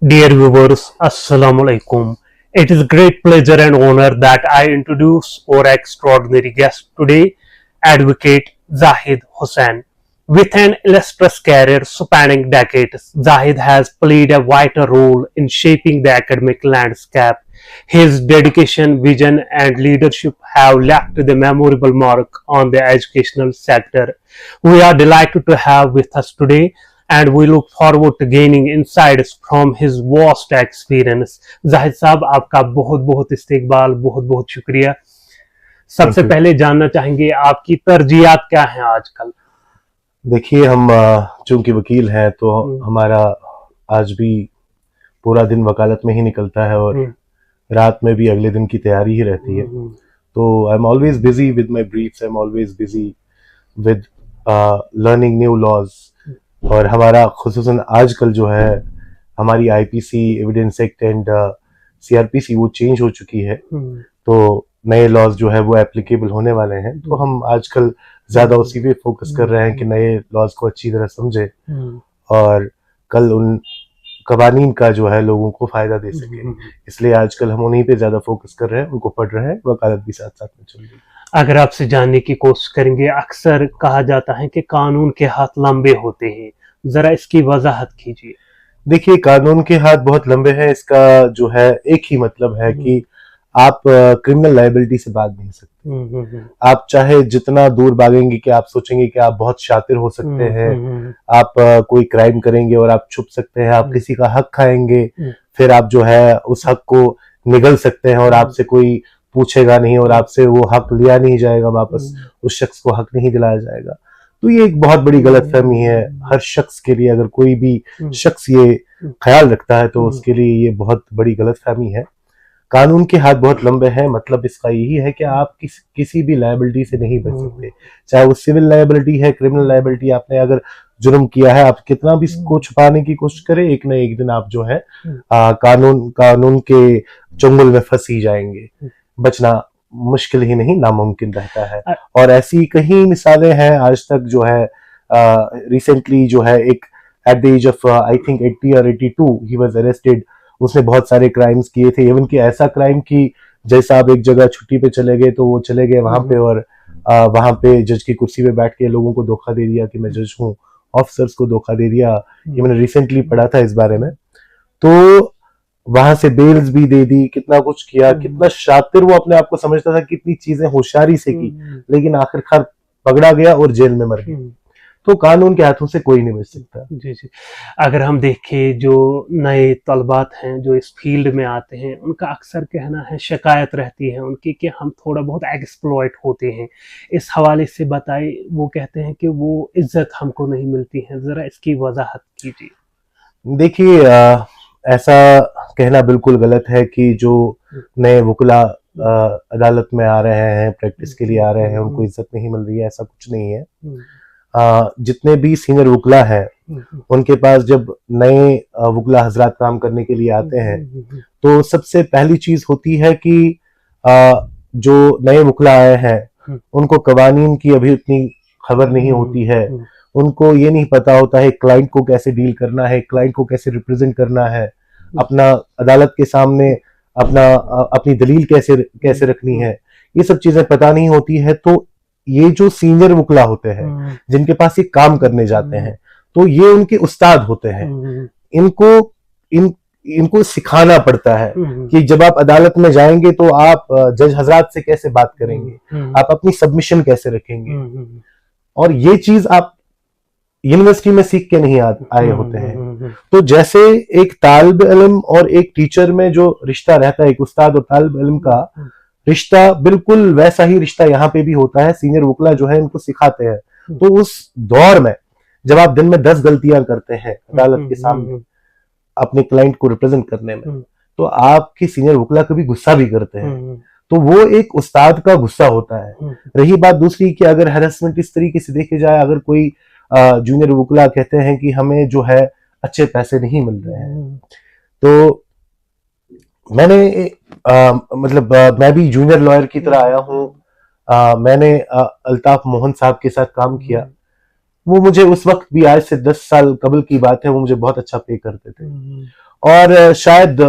Dear viewers, Assalamu alaikum. It is a great pleasure and honor that I introduce our extraordinary guest today, Advocate Zahid Hussain. With an illustrious career spanning decades, Zahid has played a vital role in shaping the academic landscape. His dedication, vision, and leadership have left the memorable mark on the educational sector. We are delighted to have with us today and we look forward to gaining insights from his vast experience. Zahid साहब आपका बहुत बहुत इस्तकबाल, बहुत बहुत शुक्रिया। Thank सबसे you. पहले जानना चाहेंगे आपकी तरजीहात क्या हैं आजकल? देखिए, हम चूंकि वकील हैं तो हमारा आज भी पूरा दिन वकालत में ही निकलता है और रात में भी अगले दिन की तैयारी ही रहती है। तो I am always busy with my briefs, I am always busy with learning new laws. और हमारा खुसूसन आजकल जो है हमारी IPC, evidence act and CrPC वो चेंज हो चुकी है, तो नए लॉज जो है वो एप्लीकेबल होने वाले हैं। तो हम आजकल ज्यादा उसी पे फोकस कर रहे हैं कि नए लॉज को अच्छी तरह समझे और कल उन कवानीन का जो है लोगों को फायदा दे सके। इसलिए आजकल हम उन्हीं पे ज्यादा फोकस कर रहे हैं, उनको पढ़ रहे हैं, वकालत भी साथ साथ में चल रही है। अगर आपसे जानने की कोशिश करेंगे, अक्सर कहा जाता है कि कानून के हाथ लंबे होते हैं, जरा इसकी वजाहत कीजिए। देखिए, कानून के हाथ बहुत लंबे हैं, इसका जो है एक ही मतलब है कि आप क्रिमिनल लायबिलिटी से भाग नहीं सकते। आप चाहे जितना दूर भागेंगे कि आप सोचेंगे कि आप बहुत शातिर हो सकते हैं, आप कोई क्राइम करेंगे और आप छुप सकते हैं, आप किसी का हक खाएंगे, फिर आप जो है उस हक को निगल सकते हैं और आपसे कोई पूछेगा नहीं और आपसे वो हक लिया नहीं जाएगा वापस, उस शख्स को हक नहीं दिलाया जाएगा। तो ये एक बहुत बड़ी गलतफहमी है हर शख्स के लिए। अगर कोई भी शख्स ये ख्याल रखता है तो उसके लिए ये बहुत बड़ी गलतफहमी है। कानून के हाथ बहुत लंबे हैं, मतलब इसका यही है कि आप किसी भी लायबिलिटी से नहीं बच सकते, चाहे वो सिविल लायबिलिटी है, क्रिमिनल लायबिलिटी। आपने अगर जुर्म किया है, आप कितना भी इसको छुपाने की कोशिश करें, एक न एक दिन आप जो है कानून के चंगुल में फंस ही जाएंगे। बचना मुश्किल ही नहीं, नामुमकिन रहता है। और ऐसी कई मिसालें हैं आज तक जो है। रिसेंटली जो है एक at the age of I think 80 और 82 ही वाज अरेस्टेड। उसने बहुत सारे क्राइम्स किए थे, इवन कि ऐसा क्राइम की जैसा आप एक जगह छुट्टी पे चले गए तो वो चले गए वहां पे और वहां पे जज की कुर्सी पे बैठ के लोगों को धोखा दे दिया कि मैं जज हूँ, ऑफिसर्स को धोखा दे दिया। ये मैंने रिसेंटली पढ़ा था इस बारे में। तो वहां से बेल्स भी दे दी, कितना कुछ किया, कितना शातिर वो अपने आप को समझता था, कितनी चीजें होशियारी से की, लेकिन आखिरकार पकड़ा गया और जेल में मर गया। तो कानून के हाथों से कोई नहीं बच सकता। जी जी। अगर हम देखें जो नए तलबात हैं जो इस फील्ड में आते हैं, उनका अक्सर कहना है, शिकायत रहती है उनकी कि हम थोड़ा बहुत एक्सप्लॉइट होते हैं। इस हवाले से बताइए, वो कहते हैं कि वो इज्जत हमको नहीं मिलती है, जरा इसकी वजाहत कीजिए। देखिए, ऐसा कहना बिल्कुल गलत है कि जो नए वकीला अदालत में आ रहे हैं, प्रैक्टिस के लिए आ रहे हैं, उनको इज्जत नहीं मिल रही है, ऐसा कुछ नहीं है। जितने भी सीनियर वकीला हैं उनके पास जब नए वकीला हजरात काम करने के लिए आते हैं तो सबसे पहली चीज होती है कि जो नए वकीला आए हैं उनको कवानीन की अभी उतनी खबर नहीं होती है। उनको ये नहीं पता होता है क्लाइंट को कैसे डील करना है, क्लाइंट को कैसे रिप्रेजेंट करना है, अपना अदालत के सामने अपनी दलील कैसे रखनी है, ये सब चीजें पता नहीं होती है। तो ये जो सीनियर वकीला होते हैं जिनके पास ये काम करने जाते हैं, तो ये उनके उस्ताद होते हैं। इनको सिखाना पड़ता है कि जब आप अदालत में जाएंगे तो आप जज हजरात से कैसे बात करेंगे, आप अपनी सबमिशन कैसे रखेंगे। और ये चीज आप यूनिवर्सिटी में सीख के नहीं आए होते हैं। तो जैसे एक तालिब इल्म और एक टीचर में जो रिश्ता रहता है, एक उस्ताद और तालिब इल्म का रिश्ता, बिल्कुल वैसा ही रिश्ता यहाँ पे भी होता है। सीनियर वकीला जो है इनको सिखाते हैं। तो उस दौर में जब आप दिन में 10 गलतियां करते हैं अदालत के सामने अपने क्लाइंट को रिप्रेजेंट करने में, तो आपके सीनियर वकीला कभी गुस्सा भी करते हैं। तो वो एक उस्ताद का गुस्सा होता है। रही बात दूसरी कि अगर हैरेसमेंट इस तरीके से देखे जाए, अगर कोई जूनियर वकीला कहते हैं कि हमें जो है अच्छे पैसे नहीं मिल रहे हैं, तो मैंने मैं भी जूनियर लॉयर की तरह आया हूँ। मैंने अल्ताफ मोहन साहब के साथ काम किया। वो मुझे उस वक्त भी, आज से 10 साल कबल की बात है, वो मुझे बहुत अच्छा पे करते थे। और शायद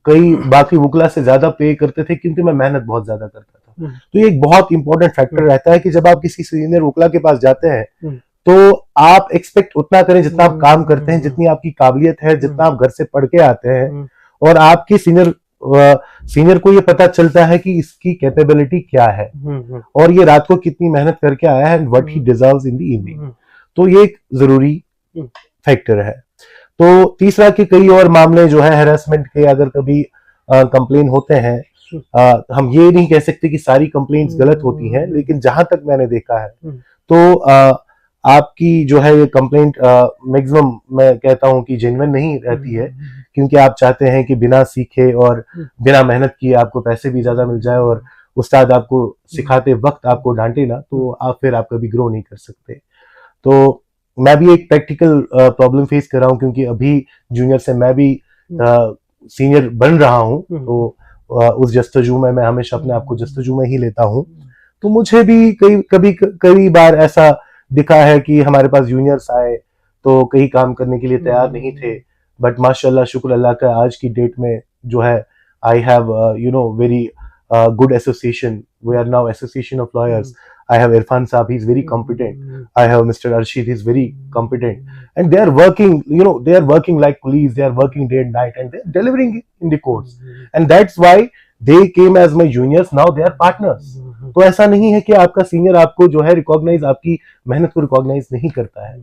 कई बाकी वुकला से ज्यादा पे करते थे क्योंकि मैं मेहनत बहुत ज्यादा करता था। तो ये एक बहुत इंपॉर्टेंट फैक्टर रहता है कि जब आप किसी सीनियर वुकला के पास जाते हैं तो आप एक्सपेक्ट उतना करें जितना आप काम करते हैं, जितनी आपकी काबिलियत है, जितना आप घर से पढ़ के आते हैं, और आपकी सीनियर को ये पता चलता है कि इसकी कैपेबिलिटी क्या है और ये रात को कितनी मेहनत करके आया है, what he deserves in the evening. तो ये एक जरूरी फैक्टर है। तो तीसरा कि कई और मामले जो है हैरेसमेंट के, अगर कभी कंप्लेन होते हैं, हम ये नहीं कह सकते कि सारी कंप्लेंट्स गलत होती हैं, लेकिन जहां तक मैंने देखा है तो आपकी जो है ये कंप्लेंट मैक्सिमम मैं कहता हूं कि जेन्युइन नहीं रहती है, क्योंकि आप चाहते हैं कि बिना सीखे और बिना मेहनत किए आपको पैसे भी ज्यादा मिल जाए और उस्ताद आपको सिखाते वक्त आपको डांटे ना, तो आप फिर आप कभी ग्रो नहीं कर सकते। तो मैं भी एक प्रैक्टिकल प्रॉब्लम फेस कर रहा हूँ, क्योंकि अभी जूनियर से मैं भी सीनियर बन रहा हूँ, तो उस जस्तजू में मैं हमेशा अपने आप को जस्तजू में ही लेता हूँ। तो मुझे भी कई बार ऐसा दिखा है कि हमारे पास जूनियर्स आए तो कई काम करने के लिए तैयार नहीं थे, बट माशाल्लाह शुक्र अल्लाह का आज की डेट में जो है I have very good association. We are now Association of Lawyers. I have Irfan Saab, he's very competent. I have Mr. Arshid, he's very competent. And they are working, they are working like police, they are working day and night, and they are delivering in the courts. And that's why they came as my juniors, now they are partners. तो ऐसा नहीं है कि आपका senior आपको जो है recognise, आपकी मेहनत को रिकॉग्नाइज नहीं करता है।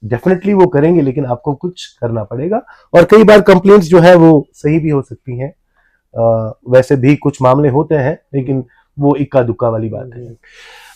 डेफिनेटली वो करेंगे, लेकिन आपको कुछ करना पड़ेगा। और कई बार कंप्लेंट्स जो है वो सही भी हो सकती हैं, वैसे भी कुछ मामले होते हैं, लेकिन वो इक्का दुक्का वाली बात है।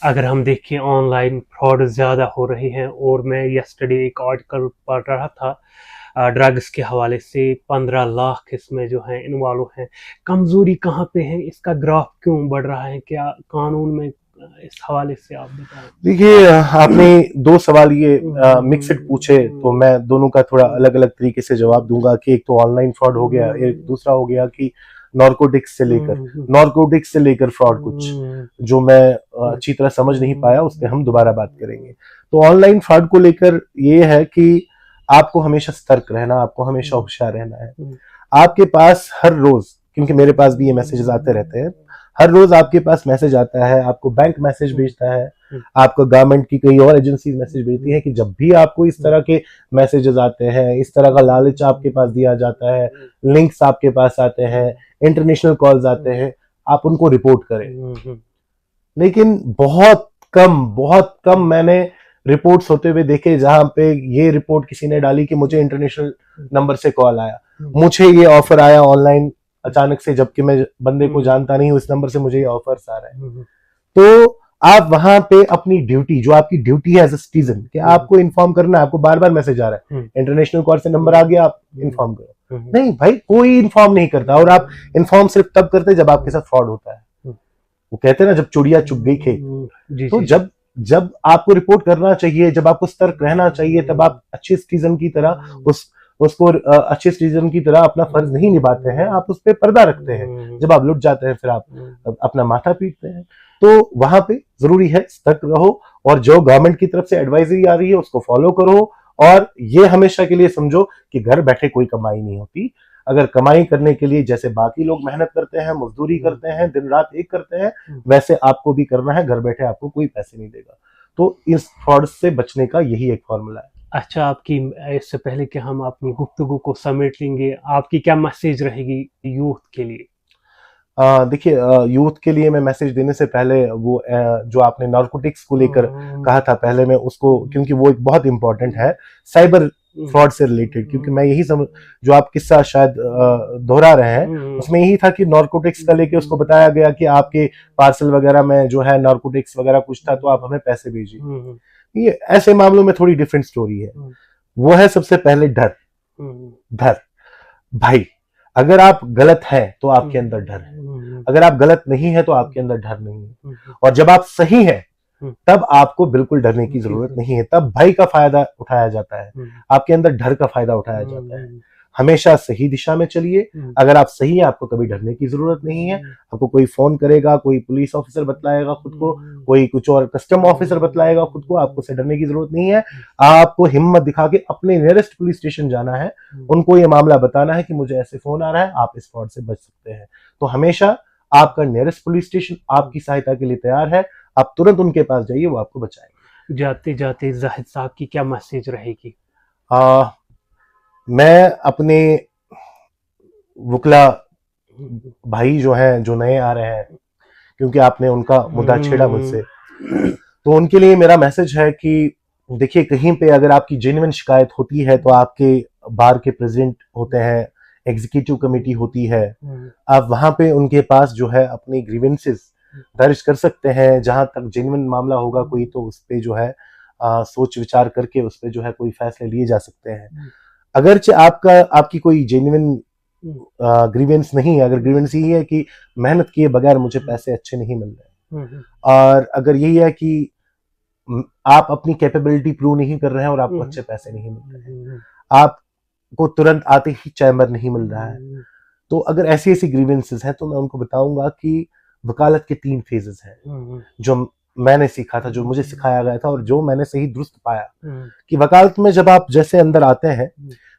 अगर हम देखें ऑनलाइन फ्रॉड ज्यादा हो रहे हैं, और मैं यस्टरडे एक आर्टिकल पढ़ रहा था ड्रग्स के हवाले से 15 लाख इसमें जो है इन्वॉल्व हैं। कमजोरी कहाँ पे है, इसका ग्राफ क्यों बढ़ रहा है, क्या कानून में, इस हवाले से आप बताएं। देखिए, आपने दो सवाल ये मिक्सड पूछे, तो मैं दोनों का थोड़ा अलग अलग तरीके से जवाब दूंगा कि एक तो ऑनलाइन फ्रॉड हो गया, एक दूसरा हो गया कि नारकोटिक्स से लेकर फ्रॉड कुछ जो मैं अच्छी तरह समझ नहीं पाया, उस पर हम दोबारा बात करेंगे। तो ऑनलाइन फ्रॉड को लेकर ये है कि आपको हमेशा सतर्क रहना, आपको हमेशा होशियार रहना है। आपके पास हर रोज, क्योंकि मेरे पास भी ये मैसेजेस आते रहते हैं, हर रोज आपके पास मैसेज आता है, आपको बैंक मैसेज भेजता है, आपको गवर्नमेंट की कई और एजेंसी मैसेज भेजती है कि जब भी आपको इस तरह के मैसेजेस आते हैं, इस तरह का लालच आपके पास दिया जाता है, लिंक्स आपके पास आते हैं, इंटरनेशनल कॉल्स आते हैं, आप उनको रिपोर्ट करें। लेकिन बहुत कम मैंने रिपोर्ट्स होते हुए देखे जहां पे ये रिपोर्ट किसी ने डाली कि मुझे इंटरनेशनल नंबर से कॉल आया, मुझे ये ऑफर आया ऑनलाइन अचानक से, जबकि मैं बंदे को जानता नहीं हूं, इस नंबर से मुझे ये ऑफर्स आ रहा है। तो आप वहां पे अपनी ड्यूटी, जो आपकी ड्यूटी है एज अ सिटीजन, कि आपको इन्फॉर्म करना है, आपको बार बार मैसेज आ रहा है, इंटरनेशनल कॉल से नंबर आ गया, आप इन्फॉर्म करो। नहीं भाई, कोई इन्फॉर्म नहीं करता, और आप इन्फॉर्म सिर्फ तब करते जब आपके साथ फ्रॉड होता है। वो कहते हैं ना, जब चिड़िया चुग गई खेत। तो जब आपको रिपोर्ट करना चाहिए, जब आपको सतर्क रहना चाहिए, तब आप अच्छे सिटीजन की तरह उसको अच्छे सिटीजन की तरह अपना फर्ज नहीं निभाते हैं, आप उस पर पर्दा रखते हैं। जब आप लुट जाते हैं, फिर आप अपना माथा पीटते हैं। तो वहां पे जरूरी है सतर्क रहो, और जो गवर्नमेंट की तरफ से एडवाइजरी आ रही है उसको फॉलो करो, और ये हमेशा के लिए समझो कि घर बैठे कोई कमाई नहीं होती। अगर कमाई करने के लिए जैसे बाकी लोग मेहनत करते हैं, मजदूरी करते हैं, दिन रात एक करते हैं, वैसे आपको भी करना है। घर बैठे आपको कोई पैसे नहीं देगा। तो इस फ्रॉड से बचने का यही एक फॉर्मूला है। अच्छा, आपकी इससे पहले कि हम अपनी गुफ्तगू को समेट लेंगे, आपकी क्या मैसेज रहेगी यूथ के लिए? देखिए, यूथ के लिए मैं मैसेज देने से पहले वो जो आपने नार्कोटिक्स को लेकर कहा था, पहले मैं उसको, क्योंकि वो एक बहुत इंपॉर्टेंट है साइबर फ्रॉड से रिलेटेड, क्योंकि मैं यही समझ, जो आप किस्सा शायद दोहरा रहे हैं, उसमें यही था कि नार्कोटिक्स का लेके उसको बताया गया कि आपके पार्सल वगैरह में जो है नार्कोटिक्स वगैरह कुछ था, तो आप हमें पैसे भेजिए। ये ऐसे मामलों में थोड़ी डिफरेंट स्टोरी है। वो है सबसे पहले डर। भाई, अगर आप गलत हैं तो आपके अंदर डर है, अगर आप गलत नहीं है तो आपके अंदर डर नहीं है, और जब आप सही हैं तब आपको बिल्कुल डरने की जरूरत नहीं है। तब भय का फायदा उठाया जाता है, आपके अंदर डर का फायदा उठाया जाता है। हमेशा सही दिशा में चलिए। अगर आप सही हैं, आपको कभी डरने की जरूरत नहीं है। आपको कोई फोन करेगा, कोई पुलिस ऑफिसर बतलाएगा खुद को, कोई कुछ और कस्टम ऑफिसर बतलाएगा खुद को, आपको से डरने की जरूरत नहीं है। आपको हिम्मत दिखा के अपने नियरेस्ट पुलिस स्टेशन जाना है, उनको ये मामला बताना है कि मुझे ऐसे फोन आ रहा है, आप इस फ्रॉड से बच सकते हैं। तो हमेशा आपका नियरेस्ट पुलिस स्टेशन आपकी सहायता के लिए तैयार है, आप तुरंत उनके पास जाइए, वो आपको बचाएंगे। जाते जाते जाहिद साहब की क्या मैसेज रहेगी? मैं अपने वकला भाई जो हैं, जो नए आ रहे हैं, क्योंकि आपने उनका मुद्दा छेड़ा मुझसे, तो उनके लिए मेरा मैसेज है कि देखिए, कहीं पे अगर आपकी जेन्युइन शिकायत होती है तो आपके बार के प्रेसिडेंट होते हैं, एग्जीक्यूटिव कमेटी होती है, आप वहां पे उनके पास जो है अपनी ग्रीवेंसेस दर्ज कर सकते हैं। जहां तक जेन्युइन मामला होगा कोई, तो उस पे जो है सोच विचार करके उस पे जो है कोई फैसले लिए जा सकते हैं। अगरचे आपकी कोई जेन्युइन ग्रीवेंस नहीं है, अगर ग्रीवेंस यही है कि मेहनत किए बगैर मुझे पैसे अच्छे नहीं मिल रहे, और अगर यही है कि आप अपनी कैपेबिलिटी प्रूव नहीं कर रहे हैं और आपको अच्छे पैसे नहीं मिल रहे हैं, आपको तुरंत आते ही चैम्बर नहीं मिल रहा है, तो अगर ऐसी ऐसी ग्रीवेंसेस हैं, तो मैं उनको बताऊंगा कि वकालत के 3 फेजेस हैं जो मैंने सीखा था, जो मुझे सिखाया गया था और जो मैंने सही दुरुस्त पाया कि वकालत में जब आप जैसे अंदर आते हैं,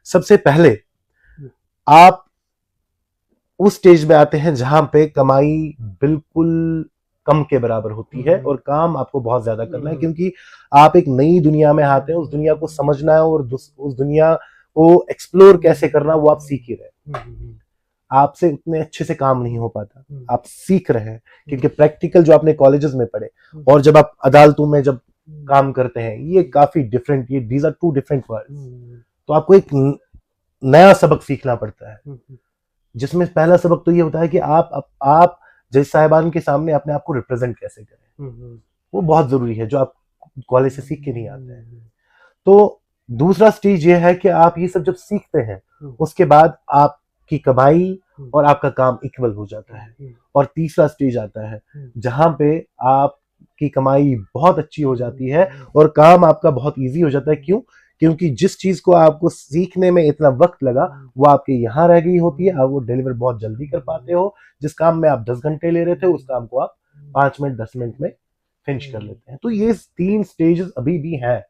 सबसे पहले आप उस स्टेज में आते हैं जहां पे कमाई बिल्कुल कम के बराबर होती है और काम आपको बहुत ज्यादा करना है, क्योंकि आप एक नई दुनिया में आते हैं। उस दुनिया को समझना है और उस दुनिया को एक्सप्लोर कैसे करना, वो आप सीख ही रहे हैं। आपसे उतने अच्छे से काम नहीं हो पाता, आप सीख रहे हैं, क्योंकि प्रैक्टिकल जो आपने कॉलेजेस में पढ़े और जब आप अदालतों में जब काम करते हैं, ये काफी डिफरेंट, ये दीज आर 2 डिफरेंट वर्ल्ड्स। तो आपको एक नया सबक सीखना पड़ता है, जिसमें पहला सबक तो ये होता है कि आप जज साहिबान के सामने अपने आप को रिप्रेजेंट कैसे करें, वो बहुत जरूरी है, जो आप कॉलेज से सीख के नहीं आते हैं। तो दूसरा स्टेज ये है कि आप ये सब जब सीखते हैं, उसके बाद आपकी कमाई और आपका काम इक्वल हो जाता है। और तीसरा स्टेज आता है जहां पे आपकी कमाई बहुत अच्छी हो जाती है और काम आपका बहुत इजी हो जाता है। क्यों? क्योंकि जिस चीज को आपको सीखने में इतना वक्त लगा, वो आपके यहाँ रह गई होती है, आप वो डिलीवर बहुत जल्दी कर पाते हो। जिस काम में आप 10 घंटे ले रहे थे, उस काम को आप 5 मिनट 10 मिनट में फिनिश कर लेते हैं। तो ये 3 स्टेजेस अभी भी हैं,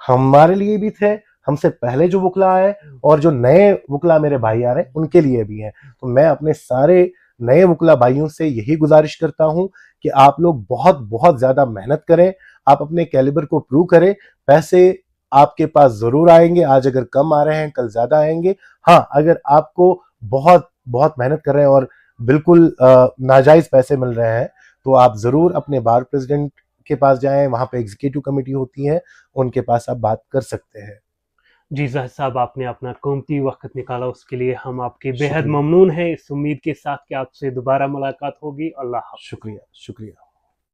हमारे लिए भी थे, हमसे पहले जो वकला आए और जो नए वकला मेरे भाई आ रहे हैं, उनके लिए भी है। तो मैं अपने सारे नए वकला भाइयों से यही गुजारिश करता हूं कि आप लोग बहुत बहुत ज्यादा मेहनत करें, आप अपने कैलिबर को प्रूव करें। पैसे आपके पास जरूर आएंगे, आज अगर कम आ रहे हैं, कल ज्यादा आएंगे। हाँ, अगर आपको बहुत बहुत मेहनत कर रहे हैं और बिल्कुल नाजायज पैसे मिल रहे हैं, तो आप जरूर अपने बार प्रेसिडेंट के पास जाएं, वहां पे एग्जीक्यूटिव कमेटी होती है, उनके पास आप बात कर सकते हैं। जी जाहिद साहब, आपने अपना कीमती वक्त निकाला, उसके लिए हम आपके बेहद ममनून हैं। इस उम्मीद के साथ कि आपसे दोबारा मुलाकात होगी। अल्लाह हाफ़िज़। शुक्रिया, शुक्रिया।